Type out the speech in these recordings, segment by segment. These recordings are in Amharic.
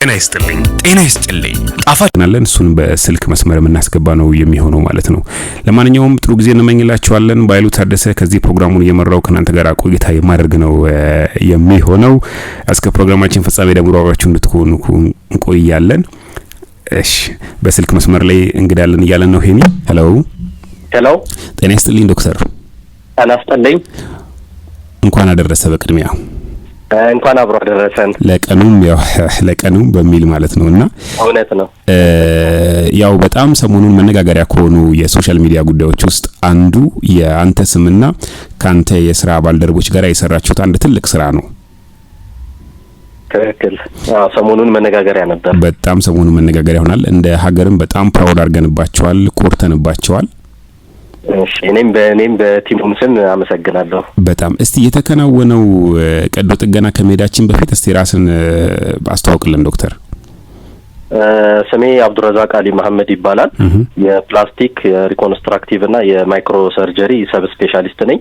ጤና ይስጥልኝ ጣፋጭናለን እሱን በስልክ መስመር የምናስገባ ነው የሚሆነው ማለት ነው። ለማንኛውም ጥሩ ጊዜ እንመኝላችኋለን። ባይሉ ታደሰ ከዚህ ፕሮግራሙን እየመራው ከናንተ ጋር ቆይታ የማደርግ ነው የሚሆነው። እስከ ፕሮግራማችን ፍጻሜ ደግሞ አብራችሁ እንድትሆኑ እንቆያለን። እሺ በስልክ መስመር ላይ እንግዳለን እያለን ነው። ሄሎ ጤና ይስጥልኝ ዶክተር። ጤና ይስጥልኝ። እንኳን አደረሰ በቅድሚያ እንኳን አብሮ አደረሰን። ለቀኑም በሚል ማለት ነውና እውነት ነው። ያው በጣም ሰሞኑን መነጋገሪያ ከሆኑ የሶሻል ሚዲያ ጉዳዮች ውስጥ አንዱ የአንተ ስምና ካንተ የሥራ ባልደረቦች ጋር የሰራችሁት አንድ ትልቅ ስራ ነው። ትክክል። ሰሞኑን መነጋገሪያ ነበር። በጣም ሰሞኑን መነጋገሪያ ሆናል። እንደ ሀገርም በጣም ፕራውድ አድርገንባቸዋል፣ ኮርተንባቸዋል። እሺ እኔም በቲሙም ስም አመሰግናለሁ። በጣም እስቲ የተከናወነው ቀዶ ጥገና ከመሄዳችን በፊት እስቲ ራስን አስተዋውቅልን ዶክተር። ስሜ አብዱረዛቅ አሊ መሐመድ ይባላል። የፕላስቲክ የሪኮንስትራክቲቭ እና የማይክሮ ሰርጀሪ ሰብ ስፔሻሊስት ነኝ።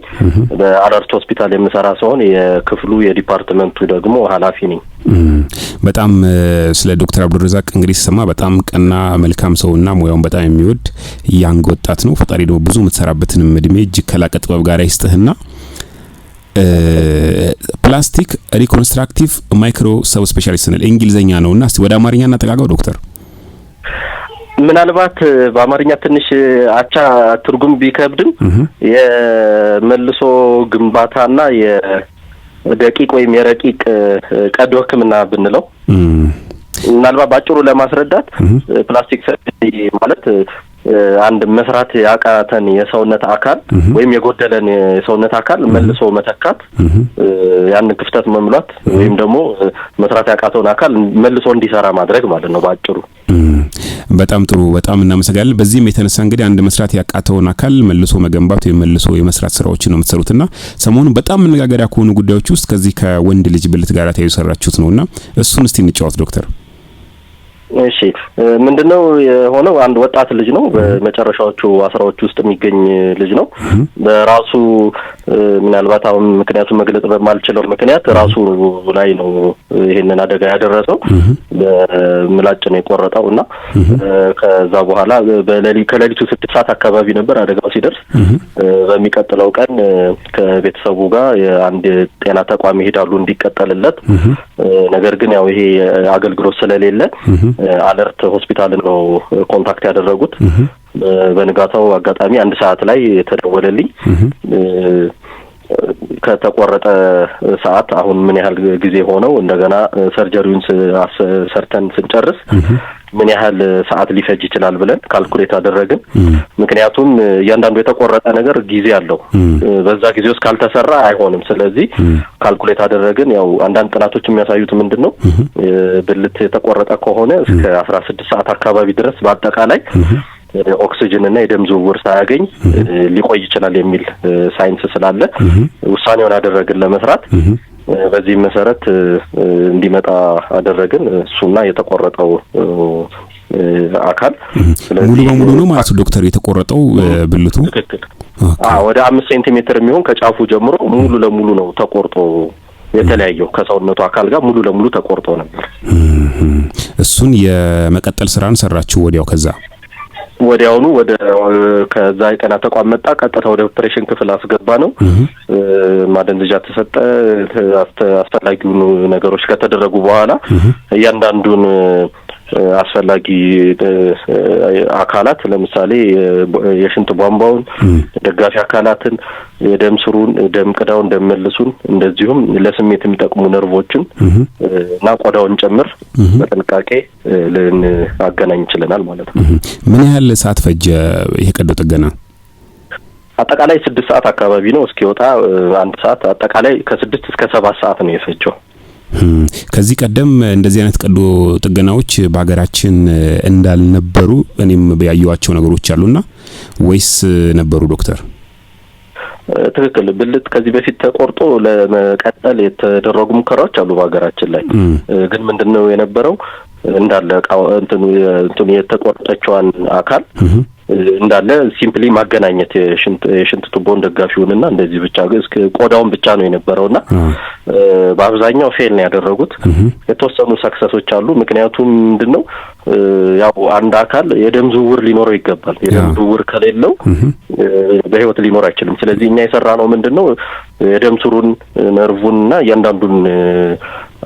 በአለርት ሆስፒታል የምሰራ ሲሆን የክፍሉ የዲፓርትመንቱ ደግሞ ኃላፊ ነኝ። በጣም ስለ ዶክተር አብዱረዛቅ እንግዲህ ሲሰማ በጣም ቀና መልካም ሰውና ሙያውን በጣም የሚወድ ያንግ ወጣት ነው። ፈጣሪ ደግሞ ብዙ የምትሰራበትንም እድሜ እጅግ ከላቀ ጥበብ ጋር ይስጥህና ፕላስቲክ ሪኮንስትራክቲቭ ማይክሮ ሰብ ስፔሻሊስት ነው እንግሊዘኛ ነውና እስቲ ወደ አማርኛ እናጠጋጋው ዶክተር። ምናልባት በአማርኛ ትንሽ አቻ ትርጉም ቢከብድም የመልሶ ግንባታና የደቂቅ ወይም የረቂቅ ቀዶ ሕክምና ብንለው ምናልባት ባጭሩ ለማስረዳት ፕላስቲክ ሰርጀሪ ማለት አንድ መስራት ያቃተን የሰውነት አካል ወይም የጎደለን የሰውነት አካል መልሶ መተካት፣ ያን ክፍተት መምላት ወይም ደግሞ መስራት ያቃተውን አካል መልሶ እንዲሰራ ማድረግ ማለት ነው ባጭሩ። በጣም ጥሩ፣ በጣም እናመሰግናለን። በዚህም የተነሳ እንግዲህ አንድ መስራት ያቃተውን አካል መልሶ መገንባት ወይም መልሶ የመስራት ስራዎችን ነው የምትሰሩትና ሰሞኑን በጣም መነጋገሪያ ከሆኑ ጉዳዮች ውስጥ ከዚህ ከወንድ ልጅ ብልት ጋር ተያይዞ ሰራችሁት ነውና እሱን እስቲ እንጫወት ዶክተር። እሺ ምንድነው የሆነው? አንድ ወጣት ልጅ ነው፣ በመጨረሻዎቹ 10ዎች ውስጥ የሚገኝ ልጅ ነው። በራሱ ምናልባት አሁን ምክንያቱም መግለጽ በማልችለው ምክንያት ራሱ ላይ ነው ይሄንን አደጋ ያደረሰው። በምላጭ ነው የቆረጠውና ከዛ በኋላ ከሌሊቱ 6 ሰዓት አካባቢ ነበር አደጋው ሲደርስ። በሚቀጥለው ቀን ከቤተሰቡ ጋር የአንድ ጤና ተቋም ይሄዳሉ እንዲቀጠልለት። ነገር ግን ያው ይሄ አገልግሎት ስለሌለ አለርት ሆስፒታል ነው ኮንታክት ያደረጉት። በንጋታው አጋጣሚ 1 ሰዓት ላይ ተደወለልኝ። ከተቆረጠ ሰዓት አሁን ምን ያህል ጊዜ ሆነው እንደገና ሰርጀሪውን ሰርተን ስንጨርስ ምን ያህል ሰዓት ሊፈጅ ይችላል ብለን ካልኩሌት አደረግን። ምክንያቱም እያንዳንዱ የተቆረጠ ነገር ጊዜ አለው፣ በዛ ጊዜ ውስጥ ካልተሰራ አይሆንም። ስለዚህ ካልኩሌት አደረግን። ያው አንዳንድ ጥናቶች የሚያሳዩት ምንድነው ብልት የተቆረጠ ከሆነ እስከ 16 ሰዓት አካባቢ ድረስ በአጠቃላይ ኦክሲጅን እና የደም ዝውውር ሳያገኝ ሊቆይ ይችላል የሚል ሳይንስ ስላለ ውሳኔውን አደረግን ለመስራት። በዚህ መሰረት እንዲመጣ አደረግን እሱና የተቆረጠው አካል። ሙሉ በሙሉ ነው ማለት ዶክተር የተቆረጠው ብልቱ? ትክክል። ወደ 5 ሴንቲሜትር የሚሆን ከጫፉ ጀምሮ ሙሉ ለሙሉ ነው ተቆርጦ የተለያየው ከሰውነቱ አካል ጋር ሙሉ ለሙሉ ተቆርጦ ነበር። እሱን የመቀጠል ስራን ሰራችሁ ወዲያው? ወዲያውኑ ከዛ የጤና ተቋም መጣ። ቀጥታ ወደ ኦፕሬሽን ክፍል አስገባ ነው። ማደንዘዣ ተሰጠ። አስፈላጊውን ነገሮች ከተደረጉ በኋላ እያንዳንዱን አስፈላጊ አካላት ለምሳሌ የሽንት ቧንቧውን፣ ደጋፊ አካላትን፣ የደም ስሩን፣ ደም ቅዳውን፣ ደም መልሱን እንደዚሁም ለስሜት የሚጠቅሙ ነርቮችን እና ቆዳውን ጭምር በጥንቃቄ ልናገናኝ ይችላል ማለት ነው። ምን ያህል ሰዓት ፈጀ ይሄ ቀዶ ጥገና? አጠቃላይ 6 ሰዓት አካባቢ ነው እስኪወጣ 1 ሰዓት። አጠቃላይ ከ6 እስከ 7 ሰዓት ነው የፈጀው። ከዚህ ቀደም እንደዚህ አይነት ቀዶ ጥገናዎች በሀገራችን እንዳልነበሩ እኔም ያዩዋቸው ነገሮች አሉና ወይስ ነበሩ ዶክተር? ትክክል። ብልት ከዚህ በፊት ተቆርጦ ለመቀጠል የተደረጉ ሙከራዎች አሉ በሀገራችን ላይ። ግን ምንድነው የነበረው እንዳለ እንትኑ የተቆረጠችዋን አካል እንዳለ ሲምፕሊ ማገናኘት የሽንት ቱቦን ደጋፊውንና እንደዚህ ብቻ እስከ ቆዳውን ብቻ ነው የነበረውና በአብዛኛው ፌል ነው ያደረጉት። የተወሰኑ ሰክሰሶች አሉ። ምክንያቱም ምንድነው ያው አንድ አካል የደም ዝውውር ሊኖረው ይገባል። የደም ዝውውር ከሌለው በህይወት ሊኖር አይችልም። ስለዚህ እኛ የሰራነው ምንድነው የደም ስሩን ነርቭውንና እያንዳንዱን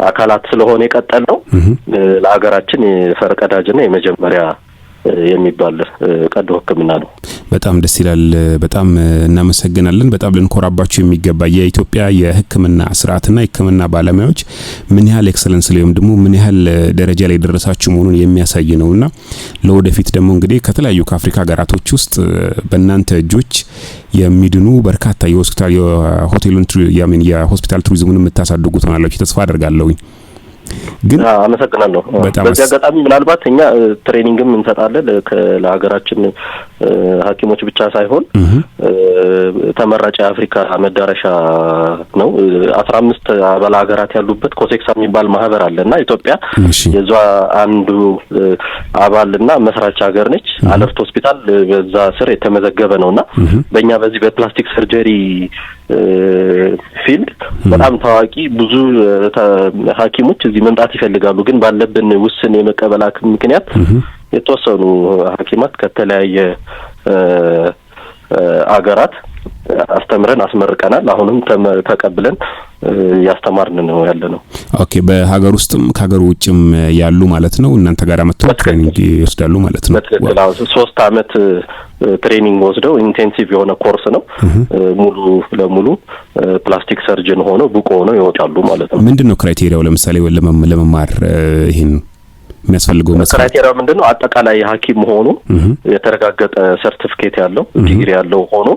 አካላት ስለሆነ የቀጠልነው ለሀገራችን ፈርቀዳጅና የመጀመሪያ የሚባል ቀዶ ህክምና ነው። በጣም ደስ ይላል። በጣም እናመሰግናለን። በጣም ልንኮራባችሁ የሚገባ የኢትዮጵያ የህክምና ስርዓትና የህክምና ባለሙያዎች ምን ያህል ኤክሰለንስ ላይ ደግሞ ምን ያህል ደረጃ ላይ ደረሳችሁ መሆኑን የሚያሳይ ነውና ለወደፊት ደግሞ እንግዲህ ከተለያዩ ከአፍሪካ ሀገራቶች ውስጥ በእናንተ እጆች የሚድኑ በርካታ የሆስፒታል ቱሪዝሙን የምታሳድጉ ትሆናላችሁ ተስፋ አደርጋለሁኝ። ግን አመሰግናለሁ። በዚህ አጋጣሚ ምናልባት እኛ ትሬኒንግም እንሰጣለን ለሀገራችን ሐኪሞች ብቻ ሳይሆን ተመራጭ የአፍሪካ መዳረሻ ነው። 15 አባል ሀገራት ያሉበት ኮሴክሳ የሚባል ማህበር አለና ኢትዮጵያ የዛ አንዱ አባልና መስራች ሀገር ነች። አለርት ሆስፒታል በዛ ስር የተመዘገበ ነውና በእኛ በዚህ በፕላስቲክ ሰርጀሪ ፊልድ በጣም ታዋቂ ብዙ ሐኪሞች እዚህ መምጣት ይፈልጋሉ። ግን ባለብን ውስን የመቀበል አቅም ምክንያት የተወሰኑ ሐኪማት ከተለያየ አገራት አስተምረን አስመርቀናል። አሁንም ተቀብለን ያስተማርን ነው ያለነው። ኦኬ። በሀገር ውስጥም ከሀገር ውጭም ያሉ ማለት ነው እናንተ ጋር መጥተው ትሬኒንግ ይወስዳሉ ማለት ነው? በትክክል 3 አመት ትሬኒንግ ወስደው ኢንቴንሲቭ የሆነ ኮርስ ነው። ሙሉ ለሙሉ ፕላስቲክ ሰርጅን ሆነው ብቁ ሆነው ይወጣሉ ማለት ነው። ምንድነው ክራይቴሪያው? ለምሳሌ ለመማር ይሄን የሚያስፈልገው ክራይቴሪያው ምንድነው? አጠቃላይ ሐኪም ሆኖ የተረጋገጠ ሰርቲፊኬት ያለው ዲግሪ ያለው ሆኖ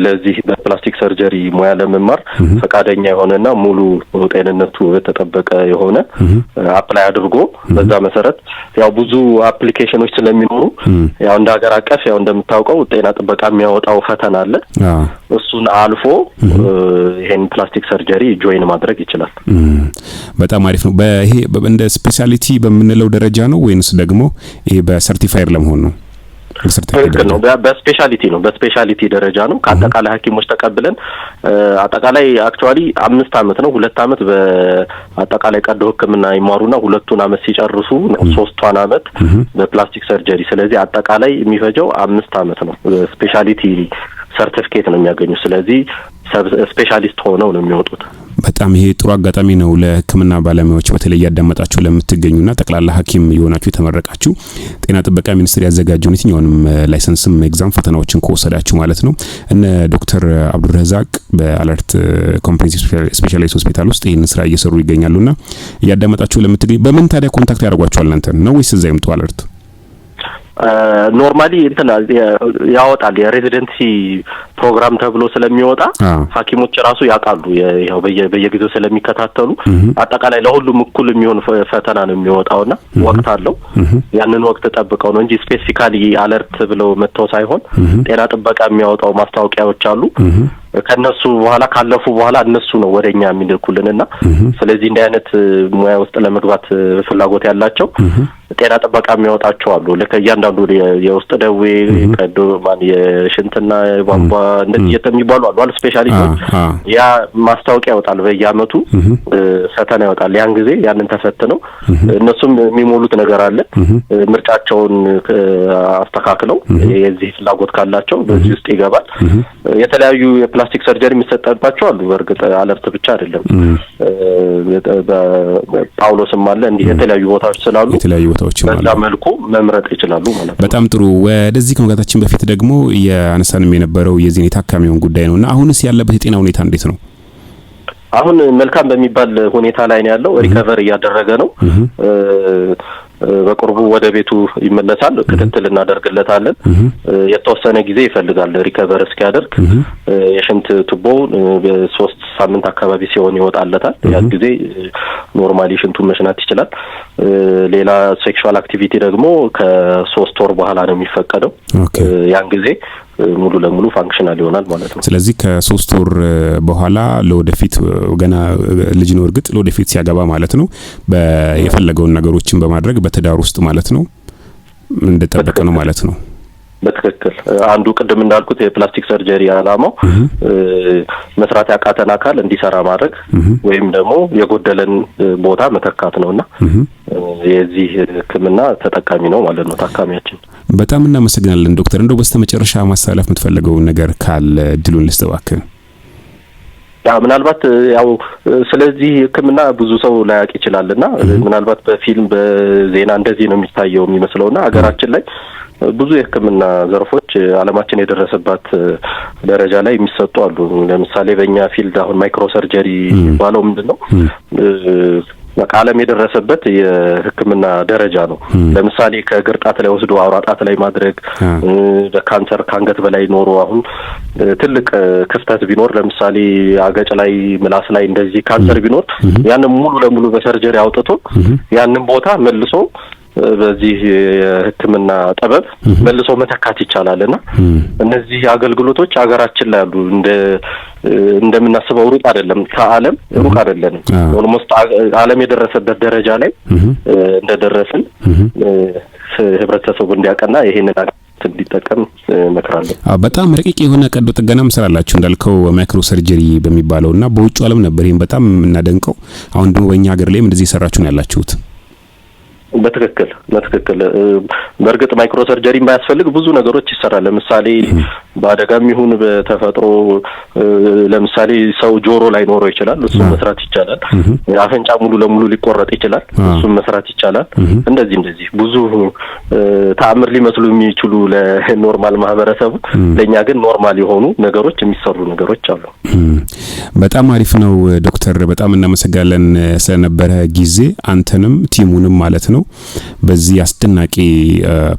ለዚህ በፕላስቲክ ሰርጀሪ ሙያ ለመማር ፈቃደኛ የሆነና ሙሉ ጤንነቱ የተጠበቀ የሆነ አፕላይ አድርጎ በዛ መሰረት ያው ብዙ አፕሊኬሽኖች ስለሚኖሩ ያው እንደ ሀገር አቀፍ ያው እንደምታውቀው ጤና ጥበቃ የሚያወጣው ፈተና አለ። እሱን አልፎ ይሄን ፕላስቲክ ሰርጀሪ ጆይን ማድረግ ይችላል። በጣም አሪፍ ነው። በይሄ እንደ ስፔሻሊቲ በምንለው ደረጃ ነው ወይንስ ደግሞ ይሄ በሰርቲፋይድ ለመሆን ነው? በሰርቲፊኬት ነው፣ በስፔሻሊቲ ነው። በስፔሻሊቲ ደረጃ ነው። ከአጠቃላይ ሐኪሞች ተቀብለን አጠቃላይ አክቹአሊ 5 አመት ነው። 2 አመት በአጠቃላይ ቀዶ ህክምና ይማሩና 2 አመት ሲጨርሱ ነው 3 አመት በፕላስቲክ ሰርጀሪ። ስለዚህ አጠቃላይ የሚፈጀው 5 አመት ነው። ስፔሻሊቲ ሰርቲፊኬት ነው የሚያገኙ። ስለዚህ ስፔሻሊስት ሆነው ነው የሚወጡት። በጣም ይሄ ጥሩ አጋጣሚ ነው ለህክምና ባለሙያዎች በተለይ ያዳመጣችሁ ለምትገኙና ጠቅላላ ሐኪም የሆናችሁ የተመረቃችሁ ጤና ጥበቃ ሚኒስቴር ያዘጋጀውን የትኛውንም ላይሰንስም ኤግዛም ፈተናዎችን ከወሰዳችሁ ማለት ነው እነ ዶክተር አብዱረዛቅ በአለርት ኮምፕሬሄንሲቭ ስፔሻላይዝድ ሆስፒታል ውስጥ ይሄን ስራ እየሰሩ ይገኛሉና ያዳመጣችሁ ለምትገኙ በምን ታዲያ ኮንታክት ያደርጓችኋል እናንተ ነው ወይስ እዛ ይምጡ አለርት? ኖርማሊ እንትን ያወጣል የሬዚደንሲ ፕሮግራም ተብሎ ስለሚወጣ ሐኪሞች ራሱ ያውቃሉ። ያው በየጊዜው ስለሚከታተሉ አጠቃላይ ለሁሉም እኩል የሚሆን ፈተና ነው የሚወጣውና ወቅት አለው። ያንን ወቅት ተጠብቀው ነው እንጂ ስፔሲፊካሊ አለርት ብለው መተው ሳይሆን ጤና ጥበቃ የሚያወጣው ማስታወቂያዎች አሉ። ከነሱ በኋላ ካለፉ በኋላ እነሱ ነው ወደኛ የሚልኩልንና ስለዚህ እንደ አይነት ሙያ ውስጥ ለመግባት ፍላጎት ያላቸው ጤና ጥበቃ የሚያወጣቸው አሉ። ለከያንዳንዱ የውስጥ ደዌ ቀዶ የሽንትና የቧንቧ እንደዚህ የሚባሉ አሉ ስፔሻሊስቶች። ያ ማስታወቂያ ያወጣል በየአመቱ ፈተና ያወጣል። ያን ጊዜ ያንን ተፈትነው እነሱም የሚሞሉት ነገር አለ። ምርጫቸውን አስተካክለው የዚህ ፍላጎት ካላቸው በዚህ ውስጥ ይገባል። የተለያዩ የፕላስቲክ ሰርጀሪ የሚሰጣባቸው አሉ። በርግጥ አለርት ብቻ አይደለም፣ ጳውሎስም አለ። እንዲህ የተለያዩ ቦታዎች ስላሉ በዛ መልኩ መምረጥ ይችላሉ ማለት ነው። በጣም ጥሩ። ወደዚህ ከመጋታችን በፊት ደግሞ ያነሳንም የነበረው የዚህ የታካሚውን ጉዳይ ነውና አሁንስ ያለበት የጤና ሁኔታ እንዴት ነው? አሁን መልካም በሚባል ሁኔታ ላይ ነው ያለው። ሪከቨር እያደረገ ነው። በቅርቡ ወደ ቤቱ ይመለሳል። ክትትል እናደርግለታለን። የተወሰነ ጊዜ ይፈልጋል ሪከቨር እስኪያደርግ። የሽንት ቱቦ በ3 ሳምንት አካባቢ ሲሆን ይወጣለታል። ያን ጊዜ ኖርማሊ ሽንቱን መሽናት ይችላል። ሌላ ሴክሹዋል አክቲቪቲ ደግሞ ከ3 ወር በኋላ ነው የሚፈቀደው። ያን ጊዜ ሙሉ ለሙሉ ፋንክሽናል ይሆናል ማለት ነው። ስለዚህ ከ3 ወር በኋላ ለወደፊት ገና ልጅ ነው እርግጥ ለወደፊት ሲያገባ ማለት ነው የፈለገውን ነገሮችን በማድረግ በትዳር ውስጥ ማለት ነው እንደተጠበቀ ነው ማለት ነው። በትክክል አንዱ ቅድም እንዳልኩት የፕላስቲክ ሰርጀሪ ዓላማው መስራት ያቃተን አካል እንዲሰራ ማድረግ ወይም ደግሞ የጎደለን ቦታ መተካት ነውና የዚህ ሕክምና ተጠቃሚ ነው ማለት ነው ታካሚያችን። በጣም እናመሰግናለን ዶክተር። እንደው በስተመጨረሻ ማሳለፍ የምትፈልገው ነገር ካለ እድሉን ልስጥባክህ። ምናልባት ያው ስለዚህ ሕክምና ብዙ ሰው ላያውቅ ይችላልና ምናልባት በፊልም በዜና እንደዚህ ነው የሚታየው የሚመስለውና ሀገራችን ላይ ብዙ የሕክምና ዘርፎች ዓለማችን የደረሰባት ደረጃ ላይ የሚሰጡ አሉ። ለምሳሌ በእኛ ፊልድ አሁን ማይክሮ ሰርጀሪ የሚባለው ምንድነው ዓለም የደረሰበት የሕክምና ደረጃ ነው። ለምሳሌ ከእግር ጣት ላይ ወስዶ አውራ ጣት ላይ ማድረግ፣ በካንሰር ካንገት በላይ ኖሮ አሁን ትልቅ ክፍተት ቢኖር ለምሳሌ አገጭ ላይ ምላስ ላይ እንደዚህ ካንሰር ቢኖር ያንን ሙሉ ለሙሉ በሰርጀሪ አውጥቶ ያንን ቦታ መልሶ በዚህ የሕክምና ጥበብ መልሶ መተካት ይቻላልና እነዚህ አገልግሎቶች ሀገራችን ላይ ያሉ እንደምናስበው ሩቅ አይደለም፣ ከዓለም ሩቅ አይደለም። ኦልሞስት ዓለም የደረሰበት ደረጃ ላይ እንደደረስን ህብረተሰቡ እንዲያቀና ይሄንን እንዲጠቀም መከራለሁ። በጣም ረቂቅ የሆነ ቀዶ ጥገናም ስላላችሁ እንዳልከው ማይክሮ ሰርጀሪ በሚባለውና በውጭ ዓለም ነበር ይሄን በጣም እናደንቀው። አሁን ደግሞ በእኛ ሀገር ላይም እንደዚህ ሰራችሁ ነው ያላችሁት። በትክክል በእርግጥ ማይክሮ ሰርጀሪ ባያስፈልግ ብዙ ነገሮች ይሰራል። ለምሳሌ በአደጋም ይሁን በተፈጥሮ ለምሳሌ ሰው ጆሮ ላይ ኖሮ ይችላል፣ እሱን መስራት ይቻላል። አፍንጫ ሙሉ ለሙሉ ሊቆረጥ ይችላል፣ እሱን መስራት ይቻላል። እንደዚህ ብዙ ተአምር ሊመስሉ የሚችሉ ለኖርማል ማህበረሰቡ ለኛ ግን ኖርማል የሆኑ ነገሮች የሚሰሩ ነገሮች አሉ። በጣም አሪፍ ነው ዶክተር፣ በጣም እናመሰግናለን ስለነበረ ጊዜ አንተንም ቲሙንም ማለት ነው በዚህ አስደናቂ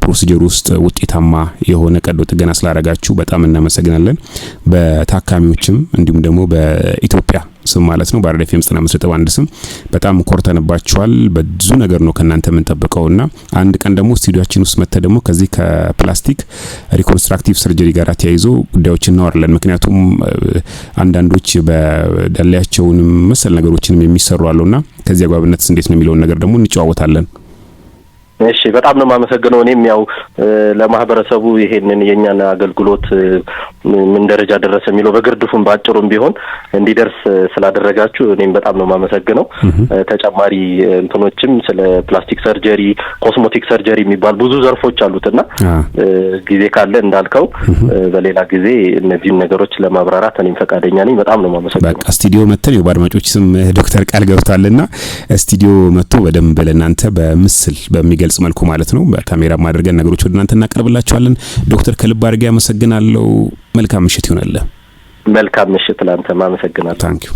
ፕሮሲጀር ውስጥ ውጤታማ የሆነ ቀዶ ጥገና ስላደረጋችሁ በጣም እናመሰግናለን። በታካሚዎችም እንዲሁም ደግሞ በኢትዮጵያ ስም ማለት ነው በአራዳ ኤፍኤም 95.1 ስም በጣም ኮርተንባችኋል። ብዙ ነገር ነው ከናንተ የምንጠብቀውና አንድ ቀን ደግሞ ስቱዲዮአችን ውስጥ መጥተህ ደግሞ ከዚህ ከፕላስቲክ ሪኮንስትራክቲቭ ሰርጀሪ ጋር ተያይዞ ጉዳዮችን እናወራለን። ምክንያቱም አንዳንዶች በዳላያቸውንም መሰል ነገሮችንም የሚሰሩ አሉና ከዚህ አግባብነት እንዴት ነው የሚለውን ነገር ደግሞ እንጨዋወታለን። እሺ በጣም ነው የማመሰግነው። እኔም ያው ለማህበረሰቡ ይሄንን የኛን አገልግሎት ምን ደረጃ ደረሰ የሚለው በግርድፉም ባጭሩም ቢሆን እንዲደርስ ስላደረጋችሁ እኔም በጣም ነው የማመሰግነው። ተጨማሪ እንትኖችም ስለ ፕላስቲክ ሰርጀሪ፣ ኮስሞቲክ ሰርጀሪ የሚባል ብዙ ዘርፎች አሉትና ጊዜ ካለ እንዳልከው በሌላ ጊዜ እነዚህን ነገሮች ለማብራራት እኔም ፈቃደኛ ነኝ። በጣም ነው የማመሰግነው። በቃ ስቱዲዮ መተን በአድማጮች ስም ዶክተር ቃል ገብቷልና ስቱዲዮ መጥቶ በደንብ ለናንተ በምስል በሚገልጽ መልኩ ማለት ነው በካሜራ ማድረግን ነገሮች ወደ እናንተ እናቀርብላችኋለን። ዶክተር ከልብ አድርጌ አመሰግናለሁ። መልካም ምሽት ይሁንልህ። መልካም ምሽት ላንተ ማመሰግናለሁ። ታንኪዩ።